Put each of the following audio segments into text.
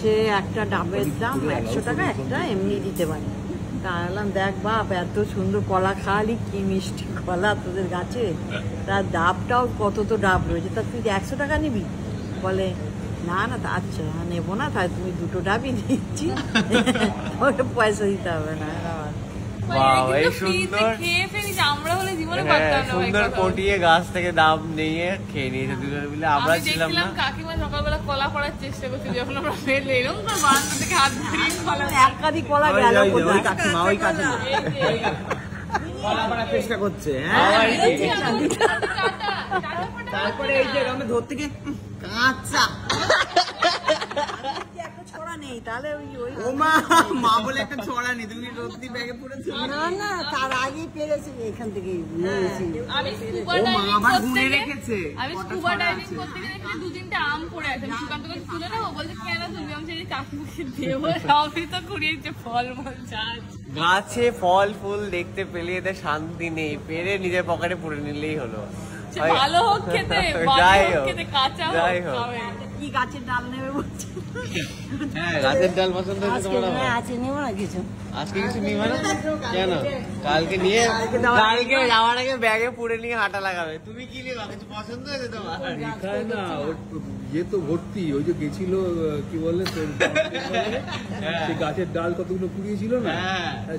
বলছে একটা ডাবের দাম 100 টাকা, একটা এমনি দিতে পারে। তা বললাম দেখ বাপ, এত সুন্দর কলা খাওয়ালি, কি মিষ্টি কলা তোদের গাছে, তার ডাবটাও কত তো ডাব রয়েছে, তা তুই 100 টাকা নিবি? বলে না না, তা আচ্ছা নেবো না, তাই তুমি দুটো ডাবই দিচ্ছি, ওকে পয়সা দিতে হবে না। সুন্দর পটিয়ে গাছ থেকে ডাব নিয়ে খেয়ে নিয়েছে দুজনে মিলে। আমরা ছিলাম না, কাকিমা সকালবেলা কলা করার চেষ্টা করছি, যখন আমরা ফেলে এরকম করে বারান্দা থেকে হাত ধরে একাদি কলা গেল কোথায়? কাকিমা ওই কাছে কলা করার চেষ্টা করছে। তারপরে এই যে আমরা ধরতে গিয়ে কাঁচা ছড়া নেই, তাহলে ও মা বলে একটা ছড়া নেই, তুমি রত্তি ব্যাগে পড়েছো? না না, তার আগেই পেরেছে এখান থেকে। আমি স্কুবা ডাইভিং করতে গিয়ে 2-3টা আম পড়ে আছে, আমি সুকান্ত কাছে তুলে নেবো, বলছে কেন তুমি? আমি সেই কাকিমাকে দেবো, সবই তো কুড়িয়েছে ফল মল চাষ। গাছে ফল ফুল দেখতে পেলে এদের শান্তি নেই, পেরে নিজের পকেটে পুরে নিলেই হলো। ভালো হোক খেতে, কাঁচা হোক। কি গাছের ডাল নেবে বলছে? গাছের ডাল পছন্দ হচ্ছে তোমার? আছে, নেবো না কিছু। আজকে কিছু নিবে না কেন? কালকে নিয়ে, কালকে যাওয়ার আগে ব্যাগে পুড়ে নিয়ে হাঁটা লাগাবে। তুমি কি নিবা? কিছু পছন্দ হয়েছে তোমার? না, ইয়ে তো ভর্তি, ওই যে গেছিল কি বলে তোর সেই গাছের ডাল কতগুলো কুড়িয়েছিল না,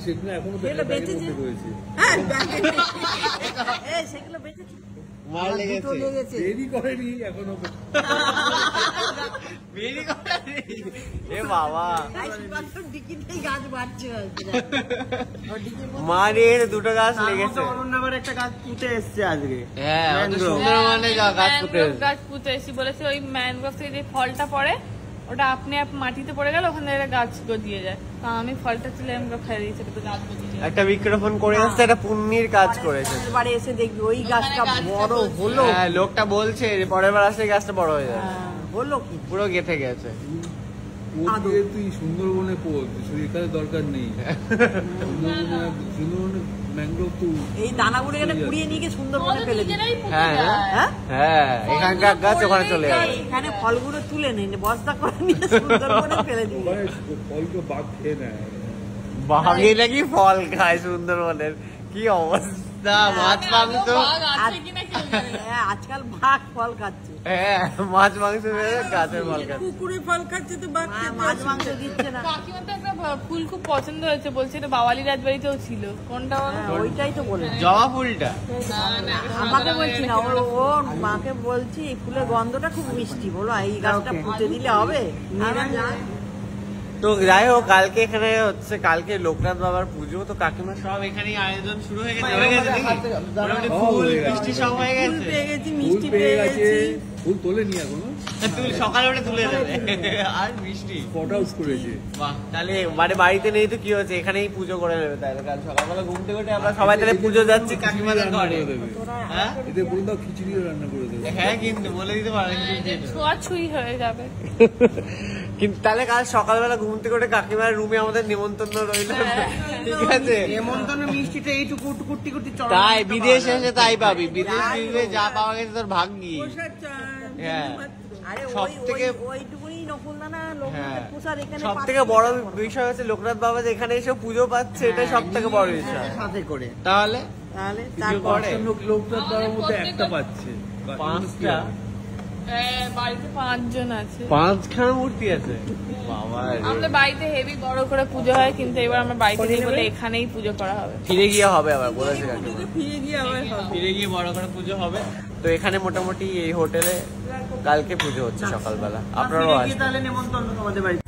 সেগুলো এখনো ব্যাগের মধ্যে রয়েছে। সেগুলো বেঁচেছে, মার লেগেছে, দেরি করেনি এখনো। এ বাবা, গাছ বাড়ছে, মারের দুটো গাছ লেগেছে। অরণ্যাবার একটা গাছ পুঁতে এসছে আজকে। হ্যাঁ, সুন্দরবনে গাছ পুঁতে এসেছি বলেছে, ওই ম্যানগ্রোভ থেকে যে ফলটা পড়ে ওটা আপনি মাটিতে পড়ে গেল, ওখানে গাছ গজিয়ে যায়। আমি ফলটা ছিল খাই দিয়েছি, গাছ গজিয়ে যায়। একটা বৃক্ষরোপণ করে আসছে, একটা পুণ্যির কাজ করেছে। এবারে এসে দেখবি ওই গাছটা বড় হলো। হ্যাঁ, লোকটা বলছে যে পরের বার আসলে গাছটা বড় হয়ে যাবে। হলো কি পুরো গেঁথে গেছে। তুই সুন্দরবনে পড়, এখানে দরকার নেই। সুন্দরবনে ম্যাংগ্রোভ তো এই দানাগুলো এখানে কুড়িয়ে নিয়ে গিয়ে সুন্দরবনে ফেলে দিই। হ্যাঁ, এখানকার গাছ ওখানে চলে যাবে। এখানে ফলগুলো তুলে নেই, বস্তা করে নিয়ে সুন্দরবনে ফেলে দিই। ফলগুলো বাঘ খেয়ে নেয়। বাঘে নাকি ফল খায় সুন্দরবনের? কি অবস্থা! মাছ মাংস আজকাল বাঘ ফল খাচ্ছে। হ্যাঁ, মাছ মাংস গাছের ফল খাচ্ছে, কুকুরের ফল খাচ্ছে, তো বাঘ মাছ মাংস দিচ্ছে না। কাকিমা তো একটা ফুল খুব পছন্দ হয়েছে, বলছে এটা বাওয়ালি রাজবাড়িতেও ছিল। কোনটা? ওইটাই তো বলে, জবা ফুলটা। আমাকে বলছি না, ও মাকে বলছি এই ফুলের গন্ধটা খুব মিষ্টি, বলো এই গাছটা পুঁতে দিলে হবে। তো যাই হোক, কালকে এখানে হচ্ছে, কালকে লোকনাথ বাবার পুজো, তো কাকিমা সব এখানেই আয়োজন শুরু হয়ে গেছে। ফুল মিষ্টি সব হয়ে গেছে, পেয়ে গেছি, মিষ্টি পেয়ে গেছি। ফুল তোলেনি এখনো, সকালে ওটা তুলে দেবে। আর মিষ্টি ফটো আউট করেছে। বাহ, তাহলে মানে বাড়িতে নেই তো কি হচ্ছে, এখানেই পুজো করে নেবে। তাহলে কাল সকালবেলা ঘুম থেকে উঠে আমরা সবাই তাহলে পুজো যাচ্ছি কাকিমাদের ঘরে। হ্যাঁ, এদের বলুন দাও খিচুড়িও রান্না করে দেবে। হ্যাঁ, কিন্তু বলে দিতে পারেন, ছোঁয়াছুঁই হয়ে যাবে। কিন্তু তাহলে কাল সকালবেলা ঘুম থেকে উঠে কাকিমার রুমে আমাদের নিমন্ত্রণ রইল, ঠিক আছে? নিমন্ত্রণ মিষ্টিটা এইটুকু কুটি কুটি, তাই বিদেশে এসে তাই পাবি, বিদেশ যা পাওয়া গেছে তোর ভাগ্যি। হ্যাঁ, সব থেকে বড় বিষয় হচ্ছে লোকনাথ বাবা যেখানে এসে পুজো পাচ্ছে, এটা সব থেকে বড় বিষয়। সাথে করে তাহলে লোকনাথ বাবার মধ্যে একটা পাচ্ছে, 5টা, বাড়িতে 5 জন আছে, 5খানা মূর্তি আছে। বাবা, আমাদের বাড়িতে হেভি বড় করে পুজো হয়, কিন্তু এবার আমার বাড়িতে নেই বলে এখানেই পুজো করা হবে। ফিরে গিয়ে হবে আবার, বলেছে কাকিমা ফিরে গিয়ে বড় করে পুজো হবে। তো এখানে মোটামুটি এই হোটেলে কালকে পুজো হচ্ছে সকালবেলা, আপনারাও আসবেন। তাহলে নিমন্ত্রণ তোমাদের বাড়িতে।